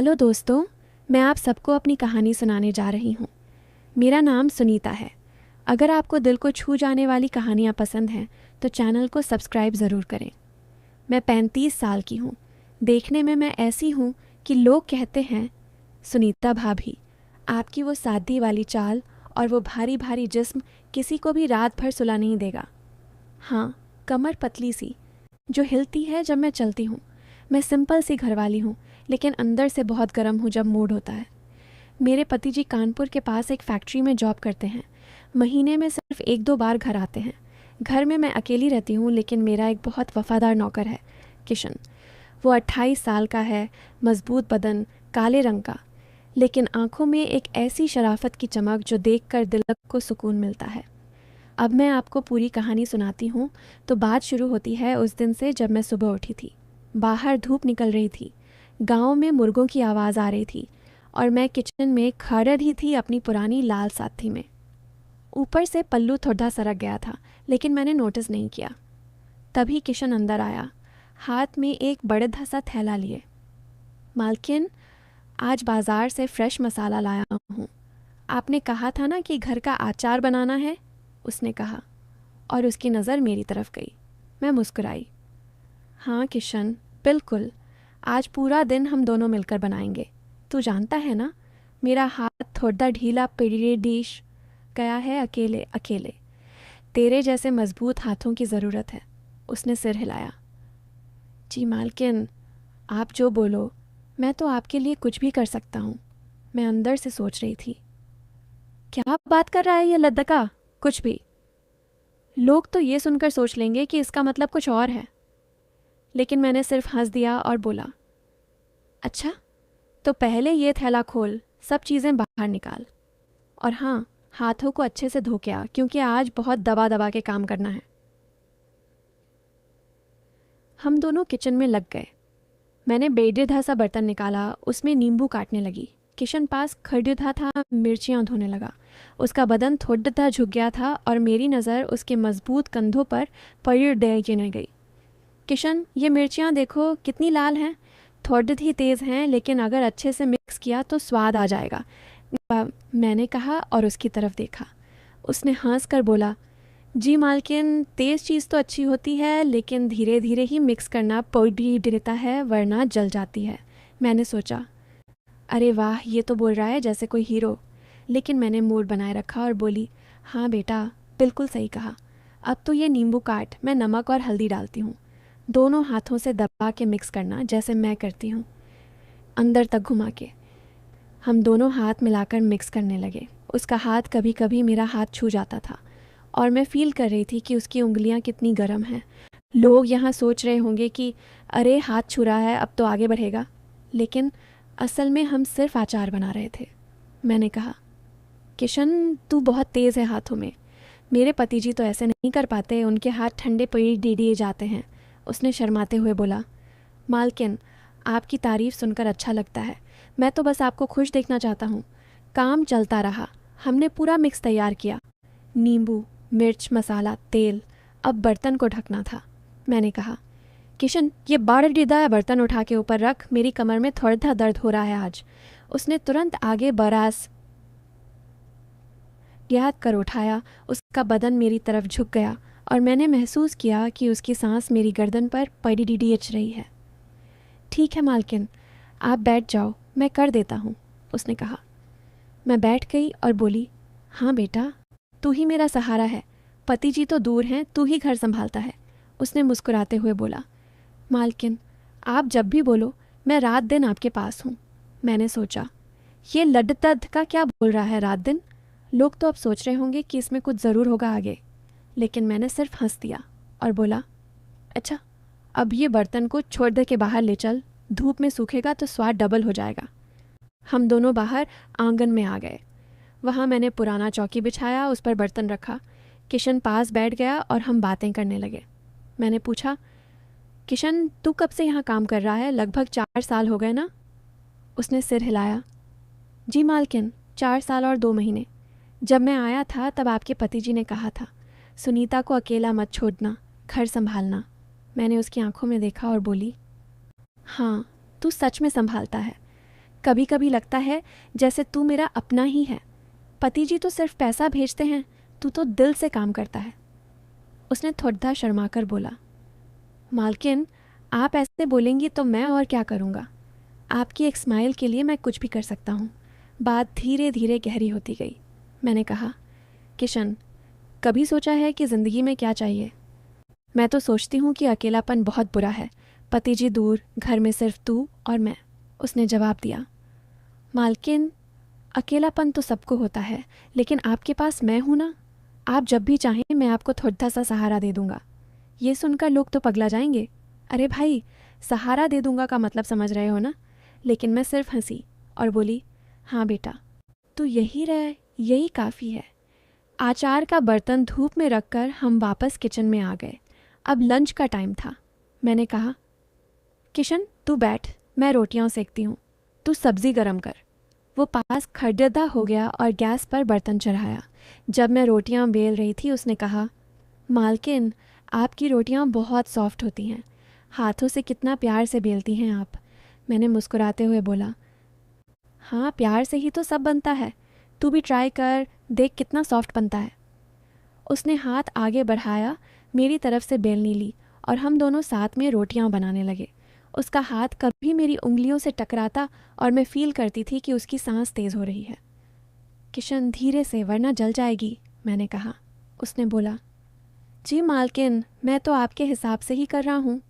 Hello दोस्तों, मैं आप सबको अपनी कहानी सुनाने जा रही हूँ। मेरा नाम सुनीता है। अगर आपको दिल को छू जाने वाली कहानियाँ पसंद हैं तो चैनल को सब्सक्राइब ज़रूर करें। मैं 35 साल की हूँ। देखने में मैं ऐसी हूँ कि लोग कहते हैं, सुनीता भाभी, आपकी वो सादी वाली चाल और वो भारी भारी जिस्म किसी को भी रात भर सुला नहीं देगा। हाँ, कमर पतली सी जो हिलती है जब मैं चलती हूँ। मैं सिंपल सी घरवाली हूँ, लेकिन अंदर से बहुत गर्म हूँ जब मूड होता है। मेरे पति जी कानपुर के पास एक फैक्ट्री में जॉब करते हैं। महीने में सिर्फ 1-2 बार घर आते हैं। घर में मैं अकेली रहती हूँ, लेकिन मेरा एक बहुत वफादार नौकर है, किशन। वो 28 साल का है, मजबूत बदन, काले रंग का, लेकिन आंखों में एक ऐसी शराफत की चमक जो देखकर दिल को सुकून मिलता है। अब मैं आपको पूरी कहानी सुनाती हूँ तो बात शुरू होती है उस दिन से जब मैं सुबह उठी थी। बाहर धूप निकल रही थी, गांव में मुर्गों की आवाज़ आ रही थी और मैं किचन में खड़ा रही थी अपनी पुरानी लाल साथी में। ऊपर से पल्लू थोड़ा सरक गया था, लेकिन मैंने नोटिस नहीं किया। तभी किशन अंदर आया, हाथ में एक बड़ा सा थैला लिए। मालकिन, आज बाज़ार से फ्रेश मसाला लाया हूँ। आपने कहा था ना कि घर का अचार बनाना है, उसने कहा, और उसकी नज़र मेरी तरफ गई। मैं मुस्कुराई। हाँ किशन, बिल्कुल। आज पूरा दिन हम दोनों मिलकर बनाएंगे। तू जानता है ना, मेरा हाथ थोड़ा ढीला पड़ी डिश गया है अकेले अकेले। तेरे जैसे मजबूत हाथों की ज़रूरत है। उसने सिर हिलाया। जी मालकिन, आप जो बोलो, मैं तो आपके लिए कुछ भी कर सकता हूँ। मैं अंदर से सोच रही थी, क्या बात कर रहा है ये लद्दका? कुछ भी। लोग तो ये सुनकर सोच लेंगे कि इसका मतलब कुछ और है। लेकिन मैंने सिर्फ हंस दिया और बोला, अच्छा, तो पहले ये थैला खोल, सब चीज़ें बाहर निकाल। और हाँ, हाथों को अच्छे से धो के आ, क्योंकि आज बहुत दबा दबा के काम करना है। हम दोनों किचन में लग गए। मैंने बेडिधा सा बर्तन निकाला, उसमें नींबू काटने लगी। किशन पास खड़िधा था, मिर्चियाँ धोने लगा। उसका बदन थोड़ा झुक गया था और मेरी नज़र उसके मजबूत कंधों पर पड़ी देने गई। किशन, ये मिर्चियाँ देखो कितनी लाल हैं। थोड़ी ही तेज़ हैं, लेकिन अगर अच्छे से मिक्स किया तो स्वाद आ जाएगा, मैंने कहा और उसकी तरफ देखा। उसने हंस कर बोला, जी मालकिन, तेज़ चीज़ तो अच्छी होती है, लेकिन धीरे धीरे ही मिक्स करना पड़ी देता है, वरना जल जाती है। मैंने सोचा, अरे वाह, ये तो बोल रहा है जैसे कोई हीरो। लेकिन मैंने मूड बनाए रखा और बोली, हाँ बेटा, बिल्कुल सही कहा। अब तो ये नींबू काट, मैं नमक और हल्दी डालती हूँ। दोनों हाथों से दबा के मिक्स करना, जैसे मैं करती हूँ, अंदर तक घुमा के। हम दोनों हाथ मिलाकर मिक्स करने लगे। उसका हाथ कभी कभी मेरा हाथ छू जाता था और मैं फील कर रही थी कि उसकी उंगलियां कितनी गर्म हैं। लोग यहाँ सोच रहे होंगे कि अरे हाथ छू रहा है, अब तो आगे बढ़ेगा। लेकिन असल में हम सिर्फ अचार बना रहे थे। मैंने कहा, किशन, तू बहुत तेज़ है हाथों में। मेरे पति जी तो ऐसे नहीं कर पाते, उनके हाथ ठंडे पड़ी दे दिए जाते हैं। उसने शर्माते हुए बोला, मालकिन, आपकी तारीफ़ सुनकर अच्छा लगता है। मैं तो बस आपको खुश देखना चाहता हूँ। काम चलता रहा। हमने पूरा मिक्स तैयार किया, नींबू, मिर्च, मसाला, तेल। अब बर्तन को ढकना था। मैंने कहा, किशन, ये बड़ा डिदा बर्तन उठा के ऊपर रख, मेरी कमर में थोड़ा दर्द हो रहा है आज। उसने तुरंत आगे बरास याद कर उठाया। उसका बदन मेरी तरफ झुक गया और मैंने महसूस किया कि उसकी सांस मेरी गर्दन पर पड़ी अच रही है। ठीक है मालकिन, आप बैठ जाओ, मैं कर देता हूँ, उसने कहा। मैं बैठ गई और बोली, हाँ बेटा, तू ही मेरा सहारा है। पति जी तो दूर हैं, तू ही घर संभालता है। उसने मुस्कुराते हुए बोला, मालकिन, आप जब भी बोलो, मैं रात दिन आपके पास हूँ। मैंने सोचा, ये लड्डतद का क्या बोल रहा है रात दिन? लोग तो अब सोच रहे होंगे कि इसमें कुछ ज़रूर होगा आगे। लेकिन मैंने सिर्फ हंस दिया और बोला, अच्छा, अब ये बर्तन को छोड़ दे के बाहर ले चल, धूप में सूखेगा तो स्वाद डबल हो जाएगा। हम दोनों बाहर आंगन में आ गए। वहाँ मैंने पुराना चौकी बिछाया, उस पर बर्तन रखा। किशन पास बैठ गया और हम बातें करने लगे। मैंने पूछा, किशन, तू कब से यहाँ काम कर रहा है? लगभग 4 साल हो गए ना? उसने सिर हिलाया। जी मालकिन, 4 साल और 2 महीने। जब मैं आया था तब आपके पति जी ने कहा था, सुनीता को अकेला मत छोड़ना, घर संभालना। मैंने उसकी आंखों में देखा और बोली, हाँ, तू सच में संभालता है। कभी कभी लगता है जैसे तू मेरा अपना ही है। पति जी तो सिर्फ पैसा भेजते हैं, तू तो दिल से काम करता है। उसने थोड़ा शर्माकर बोला। मालकिन, आप ऐसे बोलेंगी तो मैं और क्या करूँगा। आपकी एक स्माइल के लिए मैं कुछ भी कर सकता हूँ। बात धीरे धीरे गहरी होती गई। मैंने कहा, किशन, कभी सोचा है कि ज़िंदगी में क्या चाहिए? मैं तो सोचती हूँ कि अकेलापन बहुत बुरा है। पति जी दूर, घर में सिर्फ तू और मैं। उसने जवाब दिया। मालकिन, अकेलापन तो सबको होता है, लेकिन आपके पास मैं हूँ ना। आप जब भी चाहें मैं आपको थोड़ा सा सहारा दे दूँगा। ये सुनकर लोग तो पगला जाएंगे। अरे भाई, सहारा दे दूँगा का मतलब समझ रहे हो ना? लेकिन मैं सिर्फ हंसी और बोली, हाँ बेटा, तू यही रह, यही काफ़ी है। आचार का बर्तन धूप में रखकर हम वापस किचन में आ गए। अब लंच का टाइम था। मैंने कहा, किशन तू बैठ, मैं रोटियां सेकती हूँ, तू सब्ज़ी गरम कर। वो पास खड़दा हो गया और गैस पर बर्तन चढ़ाया। जब मैं रोटियां बेल रही थी उसने कहा, मालकिन, आपकी रोटियां बहुत सॉफ्ट होती हैं। हाथों से कितना प्यार से बेलती हैं आप। मैंने मुस्कुराते हुए बोला, हाँ, प्यार से ही तो सब बनता है। तू भी ट्राई कर, देख कितना सॉफ्ट बनता है। उसने हाथ आगे बढ़ाया, मेरी तरफ से बेलनी ली और हम दोनों साथ में रोटियां बनाने लगे। उसका हाथ कभी मेरी उंगलियों से टकराता और मैं फील करती थी कि उसकी सांस तेज़ हो रही है। किशन, धीरे से, वरना जल जाएगी, मैंने कहा। उसने बोला, जी मालकिन, मैं तो आपके हिसाब से ही कर रहा हूँ।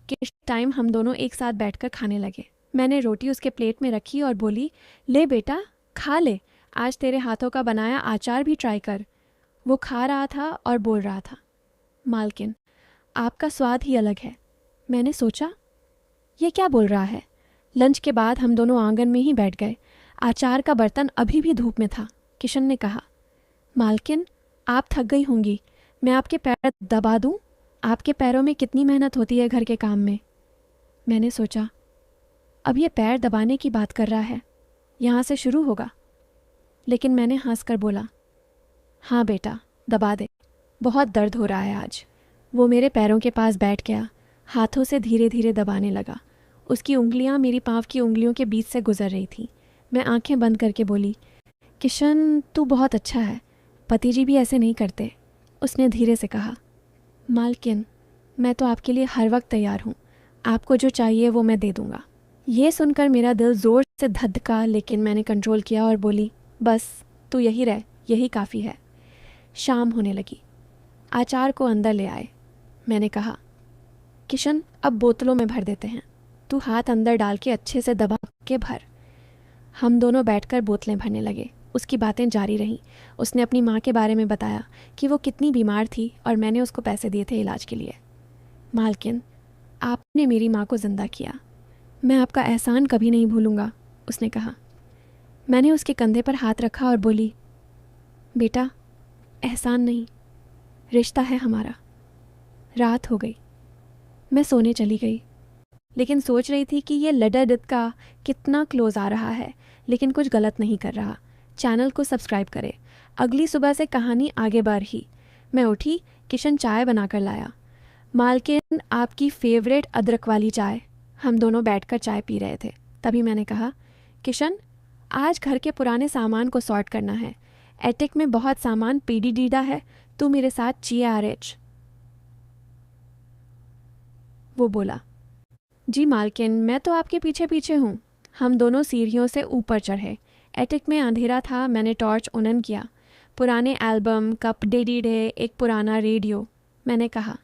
किस टाइम हम दोनों एक साथ बैठकर खाने लगे। मैंने रोटी उसके प्लेट में रखी और बोली, ले बेटा, खा ले, आज तेरे हाथों का बनाया अचार भी ट्राई कर। वो खा रहा था और बोल रहा था, मालकिन, आपका स्वाद ही अलग है। मैंने सोचा, ये क्या बोल रहा है। लंच के बाद हम दोनों आंगन में ही बैठ गए। अचार का बर्तन अभी भी धूप में था। किशन ने कहा, मालकिन, आप थक गई होंगी, मैं आपके पैर दबा दूं? आपके पैरों में कितनी मेहनत होती है घर के काम में। मैंने सोचा, अब ये पैर दबाने की बात कर रहा है, यहाँ से शुरू होगा। लेकिन मैंने हंसकर बोला, हाँ बेटा, दबा दे, बहुत दर्द हो रहा है आज। वो मेरे पैरों के पास बैठ गया, हाथों से धीरे धीरे दबाने लगा। उसकी उंगलियां मेरी पाँव की उंगलियों के बीच से गुजर रही थी। मैं आंखें बंद करके बोली, किशन, तू बहुत अच्छा है, पति जी भी ऐसे नहीं करते। उसने धीरे से कहा, मालकिन, मैं तो आपके लिए हर वक्त तैयार हूँ, आपको जो चाहिए वो मैं दे दूँगा। ये सुनकर मेरा दिल ज़ोर से धधका, लेकिन मैंने कंट्रोल किया और बोली, बस तू यही रह, यही काफ़ी है। शाम होने लगी। अचार को अंदर ले आए। मैंने कहा, किशन, अब बोतलों में भर देते हैं, तू हाथ अंदर डाल के अच्छे से दबा के भर। हम दोनों बैठकर बोतलें भरने लगे। उसकी बातें जारी रहीं। उसने अपनी माँ के बारे में बताया कि वो कितनी बीमार थी और मैंने उसको पैसे दिए थे इलाज के लिए। मालकिन, आपने मेरी माँ को ज़िंदा किया, मैं आपका एहसान कभी नहीं भूलूंगा, उसने कहा। मैंने उसके कंधे पर हाथ रखा और बोली, बेटा, एहसान नहीं, रिश्ता है हमारा। रात हो गई, मैं सोने चली गई, लेकिन सोच रही थी कि ये लडा-डित का कितना क्लोज आ रहा है, लेकिन कुछ गलत नहीं कर रहा। चैनल को सब्सक्राइब करें। अगली सुबह से कहानी आगे बढ़ रही। मैं उठी, किशन चाय बनाकर लाया। मालकिन, आपकी फेवरेट अदरक वाली चाय। हम दोनों बैठकर चाय पी रहे थे। तभी मैंने कहा, किशन, आज घर के पुराने सामान को सॉर्ट करना है। एटिक में बहुत सामान पीडी-डीडा है, तू मेरे साथ GRH। वो बोला, जी मालकिन, मैं तो आपके पीछे पीछे हूँ। हम दोनों सीढ़ियों से ऊपर चढ़े। एटिक में अंधेरा था। मैंने टॉर्च ऑन किया। पुराने एल्बम, कप डे, एक पुराना रेडियो। मैंने कहा,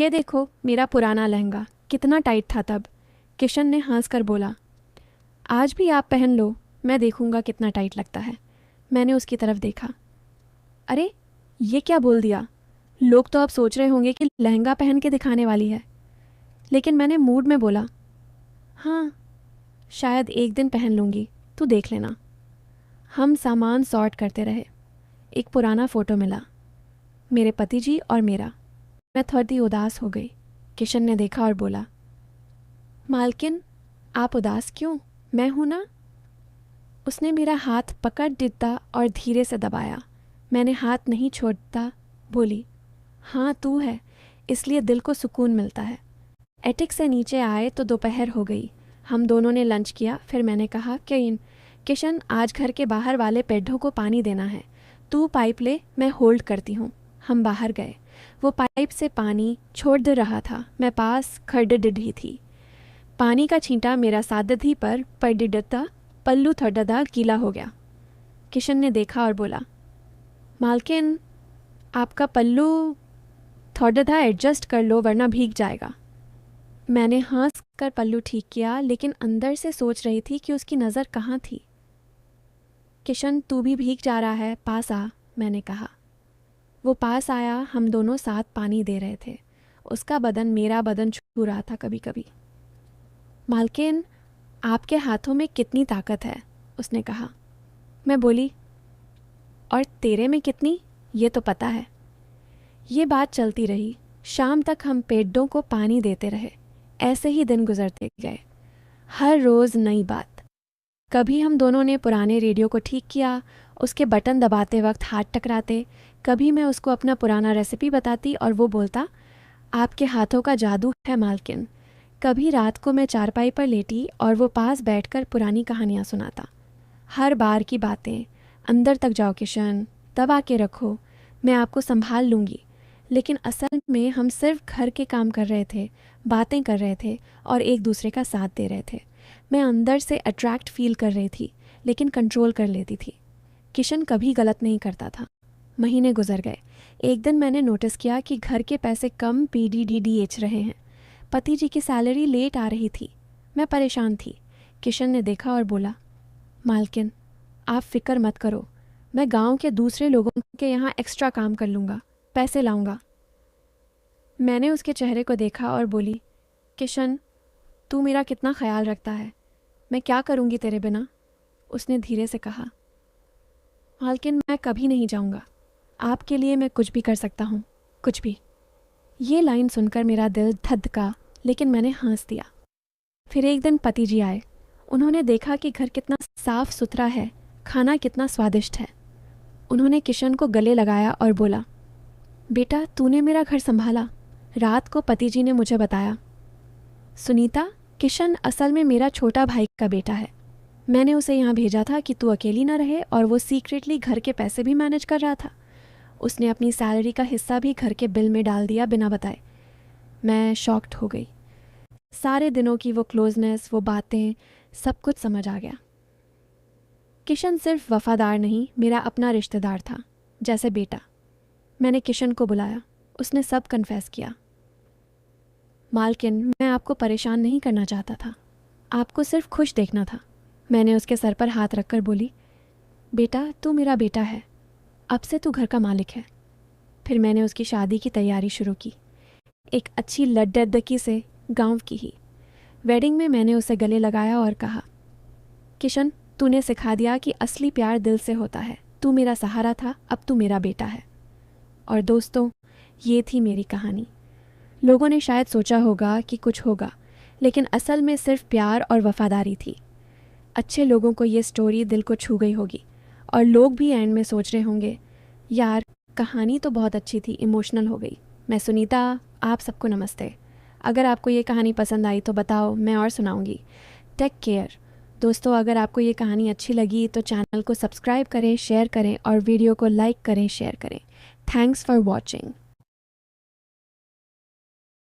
ये देखो मेरा पुराना लहंगा, कितना टाइट था तब। किशन ने हंसकर बोला, आज भी आप पहन लो, मैं देखूंगा कितना टाइट लगता है। मैंने उसकी तरफ देखा। अरे, ये क्या बोल दिया? लोग तो अब सोच रहे होंगे कि लहंगा पहन के दिखाने वाली है। लेकिन मैंने मूड में बोला, हाँ, शायद एक दिन पहन लूँगी, तू देख लेना। हम सामान सॉर्ट करते रहे। एक पुराना फ़ोटो मिला, मेरे पति जी और मेरा। मैं थोड़ी उदास हो गई। किशन ने देखा और बोला, मालकिन, आप उदास क्यों? मैं हूं ना। उसने मेरा हाथ पकड़ दिया और धीरे से दबाया। मैंने हाथ नहीं छोड़ता बोली, हाँ तू है, इसलिए दिल को सुकून मिलता है। एटिक से नीचे आए तो दोपहर हो गई। हम दोनों ने लंच किया। फिर मैंने कहा कि किशन, आज घर के बाहर वाले पेड़ों को पानी देना है। तू पाइप ले, मैं होल्ड करती हूँ। हम बाहर गए। वो पाइप से पानी छोड़ दे रहा था। मैं पास खड़े रही थी। पानी का छींटा मेरा सादधी पर पड़ता, पल्लू थोड़ा गीला हो गया। किशन ने देखा और बोला, मालकिन, आपका पल्लू थोड़ा एडजस्ट कर लो वरना भीग जाएगा। मैंने हंस कर पल्लू ठीक किया, लेकिन अंदर से सोच रही थी कि उसकी नज़र कहाँ थी। किशन, तू भी भीग जा रहा है, पास आ, मैंने कहा। वो पास आया। हम दोनों साथ पानी दे रहे थे। उसका बदन मेरा बदन छू रहा था कभी कभी। मालकिन, आपके हाथों में कितनी ताकत है, उसने कहा। मैं बोली, और तेरे में कितनी, ये तो पता है। ये बात चलती रही। शाम तक हम पेड़ों को पानी देते रहे। ऐसे ही दिन गुजरते गए, हर रोज़ नई बात। कभी हम दोनों ने पुराने रेडियो को ठीक किया, उसके बटन दबाते वक्त हाथ टकराते। कभी मैं उसको अपना पुराना रेसिपी बताती और वो बोलता, आपके हाथों का जादू है मालकिन। कभी रात को मैं चारपाई पर लेटी और वो पास बैठकर पुरानी कहानियाँ सुनाता। हर बार की बातें, अंदर तक जाओ किशन, दबा के रखो, मैं आपको संभाल लूँगी। लेकिन असल में हम सिर्फ घर के काम कर रहे थे, बातें कर रहे थे और एक दूसरे का साथ दे रहे थे। मैं अंदर से अट्रैक्ट फील कर रही थी, लेकिन कंट्रोल कर लेती थी। किशन कभी गलत नहीं करता था। महीने गुजर गए। एक दिन मैंने नोटिस किया कि घर के पैसे कम पीडीडीएच रहे हैं। पति जी की सैलरी लेट आ रही थी। मैं परेशान थी। किशन ने देखा और बोला, मालकिन, आप फिक्र मत करो, मैं गांव के दूसरे लोगों के यहाँ एक्स्ट्रा काम कर लूँगा, पैसे लाऊंगा। मैंने उसके चेहरे को देखा और बोली, किशन, तू मेरा कितना ख्याल रखता है, मैं क्या करूँगी तेरे बिना। उसने धीरे से कहा, मालकिन, मैं कभी नहीं जाऊँगा, आपके लिए मैं कुछ भी कर सकता हूँ, कुछ भी। ये लाइन सुनकर मेरा दिल धधका, लेकिन मैंने हंस दिया। फिर एक दिन पति जी आए। उन्होंने देखा कि घर कितना साफ सुथरा है, खाना कितना स्वादिष्ट है। उन्होंने किशन को गले लगाया और बोला, बेटा, तूने मेरा घर संभाला। रात को पति जी ने मुझे बताया, सुनीता, किशन असल में मेरा छोटा भाई का बेटा है। मैंने उसे यहाँ भेजा था कि तू अकेली ना रहे, और वो सीक्रेटली घर के पैसे भी मैनेज कर रहा था। उसने अपनी सैलरी का हिस्सा भी घर के बिल में डाल दिया बिना बताए। मैं शॉक्ड हो गई। सारे दिनों की वो क्लोजनेस, वो बातें, सब कुछ समझ आ गया। किशन सिर्फ वफादार नहीं, मेरा अपना रिश्तेदार था, जैसे बेटा। मैंने किशन को बुलाया। उसने सब कन्फेस किया। मालकिन, मैं आपको परेशान नहीं करना चाहता था, आपको सिर्फ खुश देखना था। मैंने उसके सर पर हाथ रखकर बोली, बेटा, तू मेरा बेटा है, अब से तू घर का मालिक है। फिर मैंने उसकी शादी की तैयारी शुरू की, एक अच्छी लड्डकी से, गांव की ही। वेडिंग में मैंने उसे गले लगाया और कहा, किशन, तूने सिखा दिया कि असली प्यार दिल से होता है। तू मेरा सहारा था, अब तू मेरा बेटा है। और दोस्तों, ये थी मेरी कहानी। लोगों ने शायद सोचा होगा कि कुछ होगा, लेकिन असल में सिर्फ प्यार और वफादारी थी। अच्छे लोगों को ये स्टोरी दिल को छू गई होगी, और लोग भी एंड में सोच रहे होंगे, यार, कहानी तो बहुत अच्छी थी, इमोशनल हो गई। मैं सुनीता, आप सबको नमस्ते। अगर आपको ये कहानी पसंद आई तो बताओ, मैं और सुनाऊंगी। Take care. दोस्तों, अगर आपको ये कहानी अच्छी लगी तो चैनल को सब्सक्राइब करें, शेयर करें और वीडियो को लाइक करें, शेयर करें। Thanks for watching.